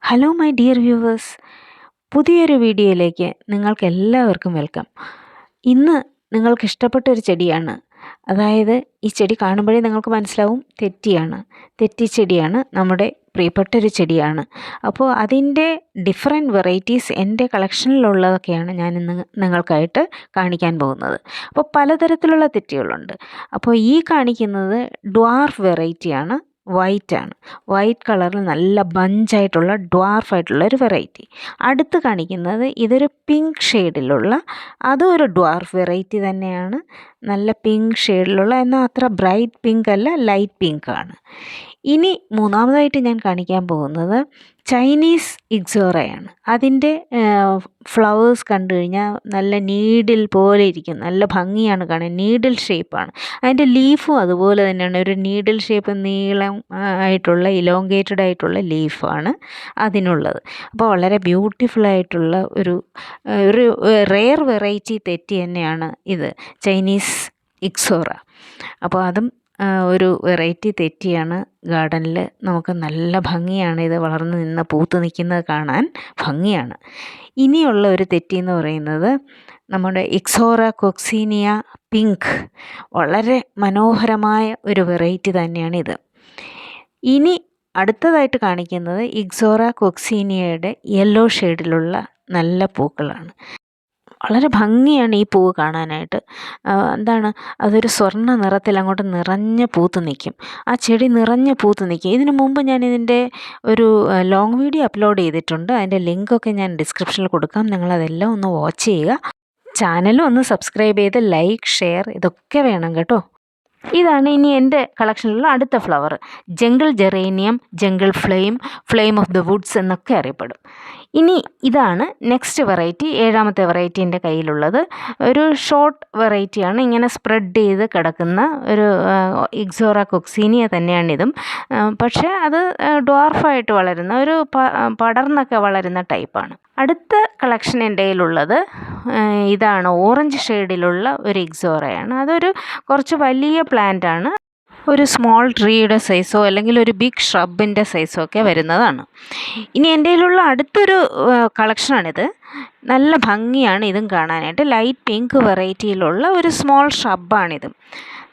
Hello my dear viewers, പുതിയൊരു വീഡിയോയിലേക്ക് നിങ്ങൾക്ക് എല്ലാവർക്കും വെൽക്കം. ഇന്ന് നിങ്ങൾക്ക് ഇഷ്ടപ്പെട്ട ഒരു ചെടിയാണ്. അതായത് ഈ ചെടി കാണുമ്പോഴേ നിങ്ങൾക്ക് മനസ്സിലാവും തെറ്റിച്ചെടിയാണ്, നമ്മുടെ പ്രിയപ്പെട്ടൊരു ചെടിയാണ്. അപ്പോൾ അതിൻ്റെ ഡിഫറെൻറ്റ് വെറൈറ്റീസ് എൻ്റെ കളക്ഷനിലുള്ളതൊക്കെയാണ് ഞാൻ ഇന്ന് നിങ്ങൾക്കായിട്ട് കാണിക്കാൻ പോകുന്നത്. അപ്പോൾ പലതരത്തിലുള്ള തെറ്റികളുണ്ട്. അപ്പോൾ ഈ കാണിക്കുന്നത് ഡ്വാർഫ് വെറൈറ്റിയാണ്. വൈറ്റ് കളറിൽ നല്ല ബഞ്ചായിട്ടുള്ള ഡ്വാർഫായിട്ടുള്ള ഒരു വെറൈറ്റി. അടുത്ത് കാണിക്കുന്നത് ഇതൊരു പിങ്ക് ഷെയ്ഡിലുള്ള അതും ഒരു ഡ്വാർഫ് വെറൈറ്റി തന്നെയാണ്. നല്ല പിങ്ക് ഷെയ്ഡിലുള്ള, എന്നാൽ അത്ര ബ്രൈറ്റ് പിങ്ക് അല്ല, ലൈറ്റ് പിങ്ക് ആണ്. ഇനി മൂന്നാമതായിട്ട് ഞാൻ കാണിക്കാൻ പോകുന്നത് ചൈനീസ് ഇക്സോറയാണ്. അതിൻ്റെ ഫ്ലവേഴ്സ് കണ്ടു കഴിഞ്ഞാൽ നല്ല നീഡിൽ പോലെ ഇരിക്കും, നല്ല ഭംഗിയാണ് കാണാൻ. നീഡിൽ ഷേപ്പാണ് അതിൻ്റെ ലീഫും, അതുപോലെ തന്നെയാണ് ഒരു നീഡിൽ ഷേപ്പ്, നീളം ആയിട്ടുള്ള ഇലോങ്കേറ്റഡ് ആയിട്ടുള്ള ലീഫാണ് അതിനുള്ളത്. അപ്പോൾ വളരെ ബ്യൂട്ടിഫുൾ ആയിട്ടുള്ള ഒരു റെയർ വെറൈറ്റി തെറ്റി തന്നെയാണ് ഇത്, ചൈനീസ് ഇക്സോറ. അപ്പോൾ അതും ഒരു വെറൈറ്റി തെറ്റിയാണ്. ഗാർഡനിൽ നമുക്ക് നല്ല ഭംഗിയാണ്, ഇത് വളർന്ന് നിന്ന് പൂത്ത് നിൽക്കുന്നത് കാണാൻ ഭംഗിയാണ്. ഇനിയുള്ള ഒരു തെറ്റി എന്ന് പറയുന്നത് നമ്മുടെ ഇക്സോറ കൊക്സീനിയ പിങ്ക്, വളരെ മനോഹരമായ ഒരു വെറൈറ്റി തന്നെയാണ് ഇത്. ഇനി അടുത്തതായിട്ട് കാണിക്കുന്നത് ഇക്സോറ കൊക്സീനിയയുടെ യെല്ലോ ഷെയ്ഡിലുള്ള നല്ല പൂക്കളാണ്. വളരെ ഭംഗിയാണ് ഈ പൂവ് കാണാനായിട്ട്. അതൊരു സ്വർണ്ണ നിറത്തിൽ അങ്ങോട്ട് നിറഞ്ഞ് പൂത്ത് നിൽക്കും. ആ ചെടി നിറഞ്ഞ് പൂത്ത് നിൽക്കും. ഇതിനു മുമ്പ് ഞാൻ ഇതിൻ്റെ ഒരു ലോങ് വീഡിയോ അപ്ലോഡ് ചെയ്തിട്ടുണ്ട്. അതിൻ്റെ ലിങ്കൊക്കെ ഞാൻ ഡിസ്ക്രിപ്ഷനിൽ കൊടുക്കാം. നിങ്ങളതെല്ലാം ഒന്ന് വാച്ച് ചെയ്യുക. ചാനലും ഒന്ന് സബ്സ്ക്രൈബ് ചെയ്ത് ലൈക്ക്, ഷെയർ ഇതൊക്കെ വേണം കേട്ടോ. ഇതാണ് ഇനി എൻ്റെ കളക്ഷനിലുള്ള അടുത്ത flower. Jungle geranium, jungle flame off the Woods എന്നൊക്കെ അറിയപ്പെടും. ഇനി ഇതാണ് നെക്സ്റ്റ് വെറൈറ്റി, ഏഴാമത്തെ വെറൈറ്റി എൻ്റെ കയ്യിലുള്ളത്. ഒരു ഷോർട്ട് വെറൈറ്റിയാണ്, ഇങ്ങനെ സ്പ്രെഡ് ചെയ്ത് കിടക്കുന്ന ഒരു ഇക്സോറ കൊക്സീനിയ തന്നെയാണിതും. പക്ഷേ അത് ഡ്വാർഫായിട്ട് വളരുന്ന ഒരു പടർന്നൊക്കെ വളരുന്ന ടൈപ്പാണ്. അടുത്ത കളക്ഷൻ എൻ്റെ കയ്യിലുള്ളത് ഇതാണ്, ഓറഞ്ച് ഷെയ്ഡിലുള്ള ഒരു ഇക്സോറയാണ്. അതൊരു കുറച്ച് വലിയ പ്ലാന്റ് ആണ്. ഒരു സ്മോൾ ട്രീയുടെ സൈസോ അല്ലെങ്കിൽ ഒരു ബിഗ് ഷ്രബിൻ്റെ സൈസോ ഒക്കെ വരുന്നതാണ്. ഇനി എൻ്റെ കയ്യിലുള്ള അടുത്തൊരു കളക്ഷനാണിത്. നല്ല ഭംഗിയാണ് ഇതും കാണാനായിട്ട്. ലൈറ്റ് പിങ്ക് വെറൈറ്റിയിലുള്ള ഒരു സ്മോൾ ഷ്രബാണിതും.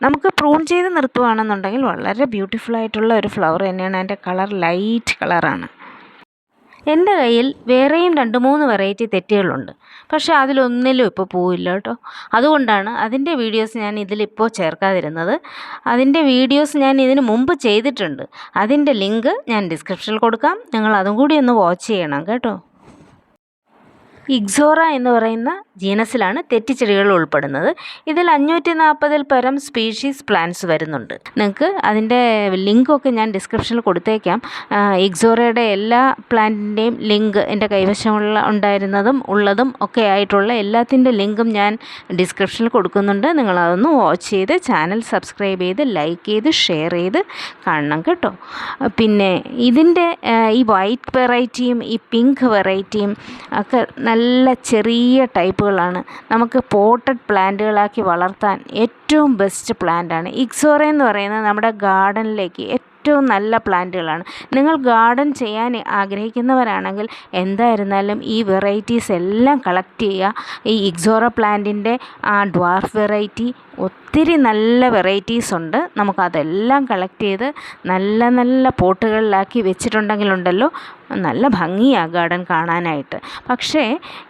നമുക്ക് പ്രൂൺ ചെയ്ത് നിർത്തുകയാണെന്നുണ്ടെങ്കിൽ വളരെ ബ്യൂട്ടിഫുൾ ആയിട്ടുള്ള ഒരു ഫ്ലവർ തന്നെയാണ്. അതിൻ്റെ കളർ ലൈറ്റ് കളറാണ്. എൻ്റെ കയ്യിൽ വേറെയും 2-3 വെറൈറ്റി തെറ്റികളുണ്ട്. പക്ഷേ അതിലൊന്നിലും ഇപ്പോൾ പൂവില്ല കേട്ടോ. അതുകൊണ്ടാണ് അതിൻ്റെ വീഡിയോസ് ഞാൻ ഇതിലിപ്പോൾ ചേർക്കാതിരുന്നത്. അതിൻ്റെ വീഡിയോസ് ഞാൻ ഇതിന് മുമ്പ് ചെയ്തിട്ടുണ്ട്. അതിൻ്റെ ലിങ്ക് ഞാൻ ഡിസ്ക്രിപ്ഷനിൽ കൊടുക്കാം. നിങ്ങൾ അതും കൂടി ഒന്ന് വാച്ച് ചെയ്യണം കേട്ടോ. ഇക്സോറ എന്ന് പറയുന്ന ജീനസിലാണ് തെറ്റിച്ചെടികൾ ഉൾപ്പെടുന്നത്. ഇതിൽ 540-ൽ പരം സ്പീഷീസ് പ്ലാന്റ്സ് വരുന്നുണ്ട്. നിങ്ങൾക്ക് അതിൻ്റെ ലിങ്കൊക്കെ ഞാൻ ഡിസ്ക്രിപ്ഷനിൽ കൊടുത്തേക്കാം. ഇക്സോറയുടെ എല്ലാ പ്ലാന്റിൻ്റെയും ലിങ്ക് എൻ്റെ കൈവശമുള്ള ഉണ്ടായിരുന്നതും ഉള്ളതും ഒക്കെ ആയിട്ടുള്ള എല്ലാത്തിൻ്റെ ലിങ്കും ഞാൻ ഡിസ്ക്രിപ്ഷനിൽ കൊടുക്കുന്നുണ്ട്. നിങ്ങളതൊന്ന് വാച്ച് ചെയ്ത് ചാനൽ സബ്സ്ക്രൈബ് ചെയ്ത് ലൈക്ക് ചെയ്ത് ഷെയർ ചെയ്ത് കാണണം കേട്ടോ. പിന്നെ ഇതിൻ്റെ ഈ വൈറ്റ് വെറൈറ്റിയും ഈ പിങ്ക് വെറൈറ്റിയും ഒക്കെ നല്ല ചെറിയ ടൈപ്പുകളാണ്. നമുക്ക് പോട്ടഡ് പ്ലാന്റുകളാക്കി വളർത്താൻ ഏറ്റവും ബെസ്റ്റ് പ്ലാന്റാണ്. ഇക്സോറ എന്ന് പറയുന്നത് നമ്മുടെ ഗാർഡനിലേക്ക് ഏറ്റവും നല്ല പ്ലാന്റുകളാണ്. നിങ്ങൾ ഗാർഡൻ ചെയ്യാൻ ആഗ്രഹിക്കുന്നവരാണെങ്കിൽ എന്തായിരുന്നാലും ഈ വെറൈറ്റീസ് എല്ലാം കളക്ട് ചെയ്യുക. ഈ ഇക്സോറ പ്ലാന്റിൻ്റെ ആ ഡ്വാർഫ് വെറൈറ്റി, ഒത്തിരി നല്ല വെറൈറ്റീസ് ഉണ്ട്. നമുക്കതെല്ലാം കളക്ട് ചെയ്ത് നല്ല നല്ല പോട്ടുകളിലാക്കി വെച്ചിട്ടുണ്ടെങ്കിലുണ്ടല്ലോ നല്ല ഭംഗിയാണ് ഗാർഡൻ കാണാനായിട്ട്. പക്ഷേ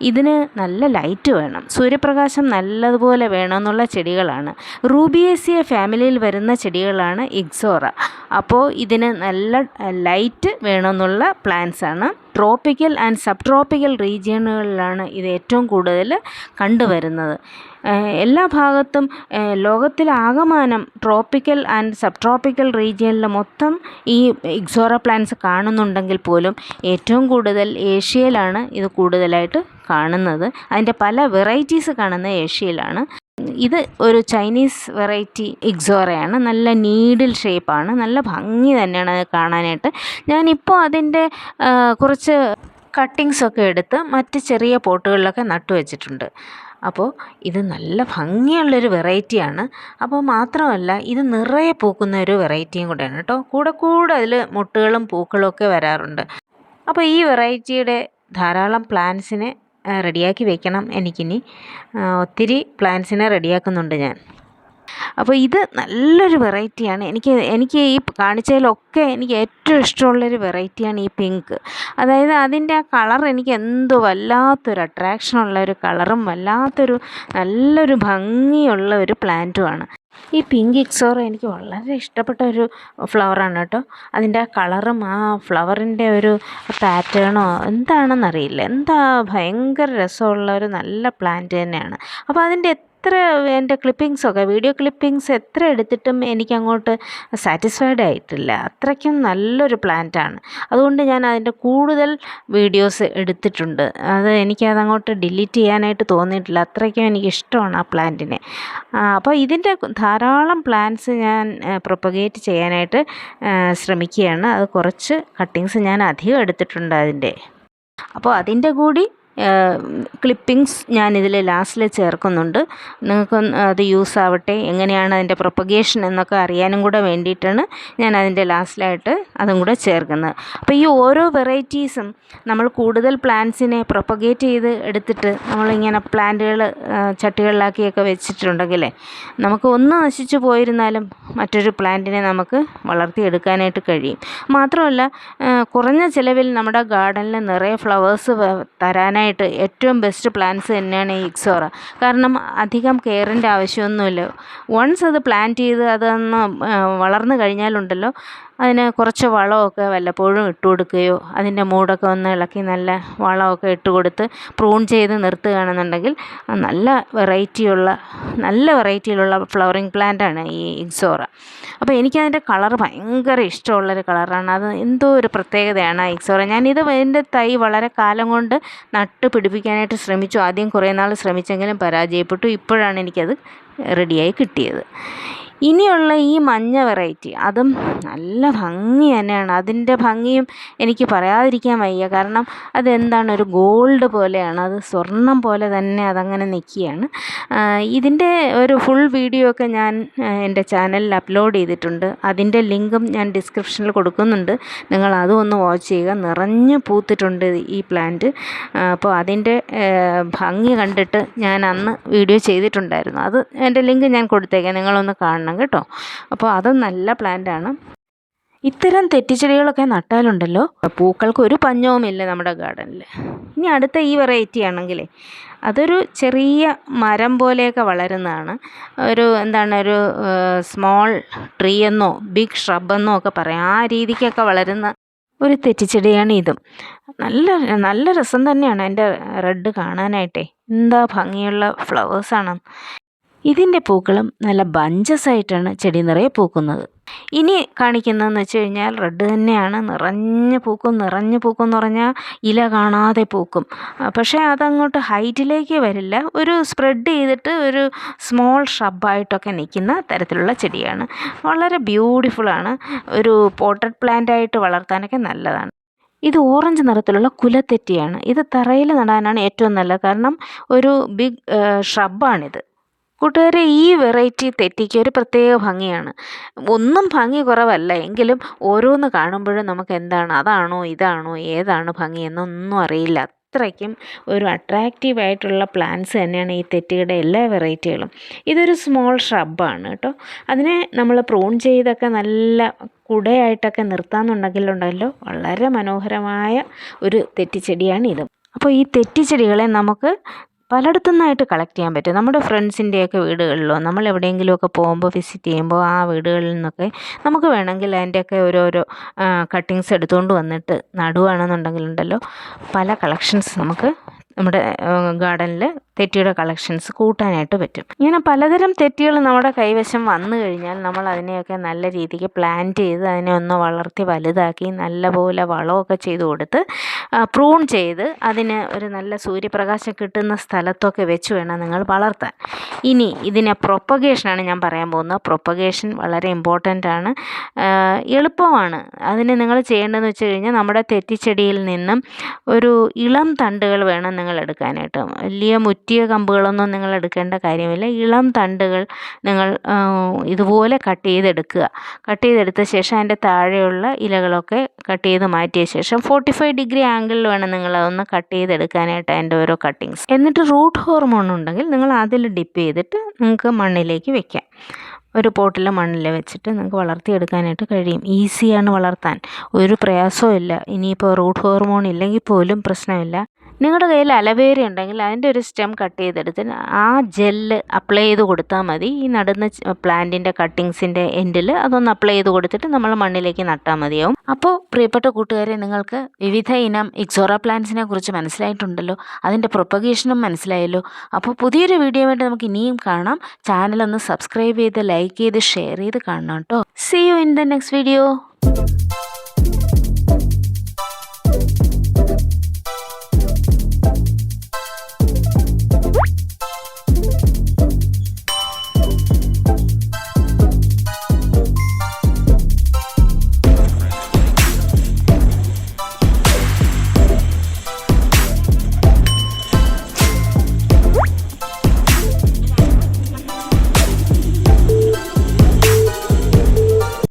ഇതിന് നല്ല ലൈറ്റ് വേണം, സൂര്യപ്രകാശം നല്ലതുപോലെ വേണമെന്നുള്ള ചെടികളാണ്. റൂബിയേസിയ ഫാമിലിയിൽ വരുന്ന ചെടികളാണ് ഇക്സോറ. അപ്പോൾ ഇതിന് നല്ല ലൈറ്റ് വേണമെന്നുള്ള പ്ലാന്റ്സ് ആണ്. ട്രോപ്പിക്കൽ ആൻഡ് സബ് ട്രോപ്പിക്കൽ റീജിയനുകളിലാണ് ഇത് ഏറ്റവും കൂടുതൽ കണ്ടുവരുന്നത്. എല്ലാ ഭാഗത്തും ലോകത്തിലാകമാനം ട്രോപ്പിക്കൽ ആൻഡ് സബ് ട്രോപ്പിക്കൽ റീജിയനിൽ മൊത്തം ഈ ഇക്സോറ പ്ലാന്റ്സ് കാണുന്നുണ്ടെങ്കിൽ പോലും ഏറ്റവും കൂടുതൽ ഏഷ്യയിലാണ് ഇത് കൂടുതലായിട്ട് കാണുന്നത്. അതിൻ്റെ പല വെറൈറ്റീസ് കാണുന്നത് ഏഷ്യയിലാണ്. ഇത് ഒരു ചൈനീസ് വെറൈറ്റി ഇക്സോറയാണ്. നല്ല നീഡിൽ ഷേപ്പാണ്, നല്ല ഭംഗി തന്നെയാണ് അത് കാണാനായിട്ട്. ഞാനിപ്പോൾ അതിൻ്റെ കുറച്ച് കട്ടിങ്സൊക്കെ എടുത്ത് മറ്റ് ചെറിയ പോട്ടുകളിലൊക്കെ നട്ടു വെച്ചിട്ടുണ്ട്. അപ്പോൾ ഇത് നല്ല ഭംഗിയുള്ളൊരു വെറൈറ്റിയാണ്. അപ്പോൾ മാത്രമല്ല ഇത് നിറയെ പൂക്കുന്ന ഒരു വെറൈറ്റിയും കൂടെയാണ് കേട്ടോ. കൂടെ അതിൽ മുട്ടുകളും പൂക്കളും ഒക്കെ വരാറുണ്ട്. അപ്പോൾ ഈ വെറൈറ്റിയുടെ ധാരാളം പ്ലാന്റ്സിനെ റെഡിയാക്കി വെക്കണം എനിക്കിനി. ഒത്തിരി പ്ലാന്റ്സിനെ റെഡിയാക്കുന്നുണ്ട് ഞാൻ. അപ്പോൾ ഇത് നല്ലൊരു വെറൈറ്റിയാണ്. എനിക്ക് ഈ കാണിച്ചതിലൊക്കെ എനിക്ക് ഏറ്റവും ഇഷ്ടമുള്ളൊരു വെറൈറ്റിയാണ് ഈ പിങ്ക്. അതായത് അതിൻ്റെ ആ കളർ എനിക്ക് എന്തോ വല്ലാത്തൊരു അട്രാക്ഷനുള്ളൊരു കളറും നല്ലൊരു ഭംഗിയുള്ള ഒരു പ്ലാന്റുമാണ്. ഈ പിങ്ക് ഇക്സോറ എനിക്ക് വളരെ ഇഷ്ടപ്പെട്ട ഒരു ഫ്ലവറാണ് കേട്ടോ. അതിൻ്റെ ആ കളറും ആ ഫ്ലവറിൻ്റെ ഒരു പാറ്റേണോ എന്താണെന്നറിയില്ല, ഭയങ്കര രസമുള്ള ഒരു നല്ല പ്ലാന്റ് തന്നെയാണ്. അപ്പോൾ അതിൻ്റെ എൻ്റെ വീഡിയോ ക്ലിപ്പിങ്സ് എത്ര എടുത്തിട്ടും എനിക്കങ്ങോട്ട് സാറ്റിസ്ഫൈഡ് ആയിട്ടില്ല. അത്രയ്ക്കും നല്ലൊരു പ്ലാന്റാണ്. അതുകൊണ്ട് ഞാൻ അതിൻ്റെ കൂടുതൽ വീഡിയോസ് എടുത്തിട്ടുണ്ട്. എനിക്കതങ്ങോട്ട് ഡിലീറ്റ് ചെയ്യാനായിട്ട് തോന്നിയിട്ടില്ല. അത്രയ്ക്കും എനിക്കിഷ്ടമാണ് ആ പ്ലാന്റിനെ. അപ്പോൾ ഇതിൻ്റെ ധാരാളം പ്ലാന്റ്സ് ഞാൻ പ്രൊപ്പഗേറ്റ് ചെയ്യാനായിട്ട് ശ്രമിക്കുകയാണ്. അത് കുറച്ച് കട്ടിങ്സ് ഞാൻ അധികം എടുത്തിട്ടുണ്ട് അതിൻ്റെ. അപ്പോൾ അതിൻ്റെ കൂടി ക്ലിപ്പിങ്സ് ഞാനിതിൽ ലാസ്റ്റിൽ ചേർക്കുന്നുണ്ട്. നിങ്ങൾക്ക് അത് യൂസ് ആവട്ടെ, എങ്ങനെയാണ് അതിൻ്റെ പ്രൊപ്പഗേഷൻ എന്നൊക്കെ അറിയാനും കൂടെ വേണ്ടിയിട്ടാണ് ഞാൻ അതിൻ്റെ ലാസ്റ്റിലായിട്ട് അതും കൂടെ ചേർക്കുന്നത്. അപ്പോൾ ഈ ഓരോ വെറൈറ്റീസും നമ്മൾ കൂടുതൽ പ്ലാന്റ്സിനെ പ്രൊപ്പഗേറ്റ് ചെയ്ത് എടുത്തിട്ട് നമ്മളിങ്ങനെ പ്ലാന്റുകൾ ചട്ടികളിലാക്കിയൊക്കെ വെച്ചിട്ടുണ്ടെങ്കിൽ നമുക്ക് ഒന്ന് നശിച്ചു പോയിരുന്നാലും മറ്റൊരു പ്ലാന്റിനെ നമുക്ക് വളർത്തിയെടുക്കാനായിട്ട് കഴിയും. മാത്രമല്ല കുറഞ്ഞ ചിലവിൽ നമ്മുടെ ഗാർഡനിൽ നിറയെ ഫ്ലവേഴ്സ് തരാനായിട്ട് ഏറ്റവും ബെസ്റ്റ് പ്ലാന്റ്സ് തന്നെയാണ് ഈ ഇക്സോറ. കാരണം അധികം കെയറിൻ്റെ ആവശ്യമൊന്നുമില്ല. വൺസ് അത് പ്ലാന്റ് ചെയ്ത് അതൊന്ന് വളർന്നു കഴിഞ്ഞാലുണ്ടല്ലോ, അതിന് കുറച്ച് വളമൊക്കെ വല്ലപ്പോഴും ഇട്ട് കൊടുക്കുകയോ അതിൻ്റെ മൂടൊക്കെ ഒന്ന് ഇളക്കി നല്ല വളമൊക്കെ ഇട്ട് കൊടുത്ത് പ്രൂൺ ചെയ്ത് നിർത്തുകയാണെന്നുണ്ടെങ്കിൽ നല്ല വെറൈറ്റിയിലുള്ള ഫ്ലവറിങ് പ്ലാന്റാണ് ഈ ഇക്സോറ. അപ്പോൾ എനിക്കതിൻ്റെ കളർ ഭയങ്കര ഇഷ്ടമുള്ളൊരു കളറാണ്. അത് എന്തോ ഒരു പ്രത്യേകതയാണ് ആ ഇക്സോറ. ഇതിൻ്റെ തൈ വളരെ കാലം കൊണ്ട് നട്ട് പിടിപ്പിക്കാനായിട്ട് ശ്രമിച്ചു. ആദ്യം കുറേ നാൾ ശ്രമിച്ചെങ്കിലും പരാജയപ്പെട്ടു. ഇപ്പോഴാണ് എനിക്കത് റെഡിയായി കിട്ടിയത്. ഇനിയുള്ള ഈ മഞ്ഞ വെറൈറ്റി അതും നല്ല ഭംഗി തന്നെയാണ്. അതിൻ്റെ ഭംഗിയും എനിക്ക് പറയാതിരിക്കാൻ വയ്യ. കാരണം അതെന്താണ്, ഒരു ഗോൾഡ് പോലെയാണ്. അത് സ്വർണം പോലെ തന്നെ അതങ്ങനെ നിൽക്കുകയാണ്. ഇതിൻ്റെ ഒരു ഫുൾ വീഡിയോ ഒക്കെ ഞാൻ എൻ്റെ ചാനലിൽ അപ്ലോഡ് ചെയ്തിട്ടുണ്ട്. അതിൻ്റെ ലിങ്കും ഞാൻ ഡിസ്ക്രിപ്ഷനിൽ കൊടുക്കുന്നുണ്ട്. നിങ്ങൾ അതും ഒന്ന് വാച്ച് ചെയ്യുക. നിറഞ്ഞു പൂത്തിട്ടുണ്ട് ഈ പ്ലാന്റ്. അപ്പോൾ അതിൻ്റെ ഭംഗി കണ്ടിട്ട് ഞാൻ അന്ന് വീഡിയോ ചെയ്തിട്ടുണ്ടായിരുന്നു. അത് എൻ്റെ ലിങ്ക് ഞാൻ കൊടുത്തേക്കാം, നിങ്ങളൊന്ന് കാണണം കേട്ടോ. അപ്പോൾ അത് നല്ല പ്ലാന്റാണ്. ഇത്തരം തെറ്റിച്ചെടികളൊക്കെ നട്ടാലുണ്ടല്ലോ, പൂക്കൾക്ക് ഒരു പഞ്ഞവുമില്ല നമ്മുടെ ഗാർഡനിൽ. ഇനി അടുത്ത ഈ വെറൈറ്റി ആണെങ്കിലേ അതൊരു ചെറിയ മരം പോലെയൊക്കെ വളരുന്നതാണ്. ഒരു സ്മോൾ ട്രീ എന്നോ ബിഗ് ഷ്രബ് എന്നോ ഒക്കെ പറയാം. ആ രീതിക്കൊക്കെ വളരുന്ന ഒരു തെറ്റിച്ചെടിയാണ് ഇതും. നല്ല രസം തന്നെയാണ് എൻ്റെ റെഡ് കാണാനായിട്ടേ. എന്താ ഭംഗിയുള്ള ഫ്ലവേഴ്സാണ്. ഇതിൻ്റെ പൂക്കളും നല്ല ബഞ്ചസ് ആയിട്ടാണ് ചെടി നിറയെ പൂക്കുന്നത്. ഇനി കാണിക്കുന്നതെന്ന് വെച്ച് കഴിഞ്ഞാൽ റെഡ് തന്നെയാണ്. നിറഞ്ഞു പൂക്കും എന്ന് പറഞ്ഞാൽ ഇല കാണാതെ പൂക്കും. പക്ഷേ അതങ്ങോട്ട് ഹൈറ്റിലേക്ക് വരില്ല. ഒരു സ്പ്രെഡ് ചെയ്തിട്ട് ഒരു സ്മോൾ ഷ്രബായിട്ടൊക്കെ നിൽക്കുന്ന തരത്തിലുള്ള ചെടിയാണ്. വളരെ ബ്യൂട്ടിഫുള്ളാണ്. ഒരു പോട്ടഡ് പ്ലാന്റായിട്ട് വളർത്താനൊക്കെ നല്ലതാണ്. ഇത് ഓറഞ്ച് നിറത്തിലുള്ള കുലത്തെറ്റിയാണ്. ഇത് തറയിൽ നടാനാണ് ഏറ്റവും നല്ലത്. കാരണം ഒരു ബിഗ് ഷ്രബാണിത്. കൂട്ടുകാരെ, ഈ വെറൈറ്റി തെറ്റിക്ക് ഒരു പ്രത്യേക ഭംഗിയാണ്. ഒന്നും ഭംഗി കുറവല്ല, എങ്കിലും ഓരോന്ന് കാണുമ്പോഴും നമുക്ക് അതാണോ ഇതാണോ ഏതാണ് ഭംഗി എന്നൊന്നും അറിയില്ല. അത്രയ്ക്കും ഒരു അട്രാക്റ്റീവായിട്ടുള്ള പ്ലാന്റ്സ് തന്നെയാണ് ഈ തെറ്റിയുടെ എല്ലാ വെറൈറ്റികളും. ഇതൊരു സ്മോൾ ഷ്രബാണ് കേട്ടോ. അതിനെ നമ്മൾ പ്രൂൺ ചെയ്തൊക്കെ നല്ല കുടയായിട്ടൊക്കെ നിർത്താമെന്നുണ്ടെങ്കിലുണ്ടല്ലോ വളരെ മനോഹരമായ ഒരു തെറ്റിച്ചെടിയാണ് ഇത്. അപ്പോൾ ഈ തെറ്റിച്ചെടികളെ നമുക്ക് പലയിടത്തുനിന്നായിട്ട് കളക്ട് ചെയ്യാൻ പറ്റും. നമ്മുടെ ഫ്രണ്ട്സിൻ്റെയൊക്കെ വീടുകളിലോ നമ്മൾ എവിടെയെങ്കിലുമൊക്കെ പോകുമ്പോൾ വിസിറ്റ് ചെയ്യുമ്പോൾ ആ വീടുകളിൽ നിന്നൊക്കെ നമുക്ക് വേണമെങ്കിൽ അതിൻ്റെയൊക്കെ ഓരോരോ കട്ടിങ്സ് എടുത്തുകൊണ്ട് വന്നിട്ട് നടുകയാണെന്നുണ്ടെങ്കിലുണ്ടല്ലോ പല കളക്ഷൻസ് നമുക്ക് നമ്മുടെ ഗാർഡനിൽ തെറ്റിയുടെ കളക്ഷൻസ് കൂട്ടാനായിട്ട് പറ്റും. ഇങ്ങനെ പലതരം തെറ്റികൾ നമ്മുടെ കൈവശം വന്നു കഴിഞ്ഞാൽ നമ്മൾ അതിനെയൊക്കെ നല്ല രീതിക്ക് പ്ലാന്റ് ചെയ്ത് അതിനെ ഒന്ന് വളർത്തി വലുതാക്കി നല്ലപോലെ വളമൊക്കെ ചെയ്ത് കൊടുത്ത് പ്രൂൺ ചെയ്ത് അതിന് ഒരു നല്ല സൂര്യപ്രകാശം കിട്ടുന്ന സ്ഥലത്തൊക്കെ വെച്ച് വേണം നിങ്ങൾ വളർത്താൻ. ഇനി ഇതിനെ പ്രൊപ്പഗേഷനാണ് ഞാൻ പറയാൻ പോകുന്നത്. പ്രൊപ്പഗേഷൻ വളരെ ഇമ്പോർട്ടൻ്റ് ആണ്, എളുപ്പമാണ്. അതിന് നിങ്ങൾ ചെയ്യേണ്ടതെന്ന് വെച്ച് കഴിഞ്ഞാൽ നമ്മുടെ തെറ്റിച്ചെടിയിൽ നിന്നും ഒരു ഇളം തണ്ടുകൾ വേണം നിങ്ങൾ എടുക്കാനായിട്ട്. വലിയ മുറ്റിയ കമ്പുകളൊന്നും നിങ്ങൾ എടുക്കേണ്ട കാര്യമില്ല. ഇളം തണ്ടുകൾ നിങ്ങൾ ഇതുപോലെ കട്ട് ചെയ്തെടുക്കുക. കട്ട് ചെയ്തെടുത്ത ശേഷം അതിൻ്റെ താഴെയുള്ള ഇലകളൊക്കെ കട്ട് ചെയ്ത് മാറ്റിയ ശേഷം 45 ഡിഗ്രി ആംഗിളിൽ വേണം നിങ്ങളതൊന്ന് കട്ട് ചെയ്തെടുക്കാനായിട്ട് അതിൻ്റെ ഓരോ കട്ടിങ്സ്. എന്നിട്ട് റൂട്ട് ഹോർമോൺ ഉണ്ടെങ്കിൽ നിങ്ങൾ അതിൽ ഡിപ്പ് ചെയ്തിട്ട് നിങ്ങൾക്ക് മണ്ണിലേക്ക് വെക്കാം. ഒരു പോട്ടിൽ മണ്ണിൽ വെച്ചിട്ട് നിങ്ങൾക്ക് വളർത്തിയെടുക്കാനായിട്ട് കഴിയും. ഈസിയാണ് വളർത്താൻ, ഒരു പ്രയാസവും ഇല്ല. ഇനിയിപ്പോൾ റൂട്ട് ഹോർമോൺ ഇല്ലെങ്കിൽ പോലും പ്രശ്നമില്ല. നിങ്ങളുടെ കയ്യിൽ അലവേര ഉണ്ടെങ്കിൽ അതിൻ്റെ ഒരു സ്റ്റെം കട്ട് ചെയ്തെടുത്ത് ആ ജെല്ല് അപ്ലൈ ചെയ്ത് കൊടുത്താൽ മതി. ഈ നടുന്ന പ്ലാന്റിൻ്റെ കട്ടിങ്സിൻ്റെ എൻഡിൽ അതൊന്ന് അപ്ലൈ ചെയ്ത് കൊടുത്തിട്ട് നമ്മൾ മണ്ണിലേക്ക് നട്ടാൽ മതിയാവും. അപ്പോൾ പ്രിയപ്പെട്ട കൂട്ടുകാരെ, നിങ്ങൾക്ക് വിവിധ ഇനം ഇക്സോറ പ്ലാന്റ്സിനെ കുറിച്ച് മനസ്സിലായിട്ടുണ്ടല്ലോ, അതിൻ്റെ പ്രൊപ്പഗേഷനും മനസ്സിലായല്ലോ. അപ്പോൾ പുതിയൊരു വീഡിയോ ആയിട്ട് നമുക്ക് ഇനിയും കാണാം. ചാനലൊന്ന് സബ്സ്ക്രൈബ് ചെയ്ത് ലൈക്ക് ചെയ്ത് ഷെയർ ചെയ്ത് കാണണം കേട്ടോ. See you in the next video.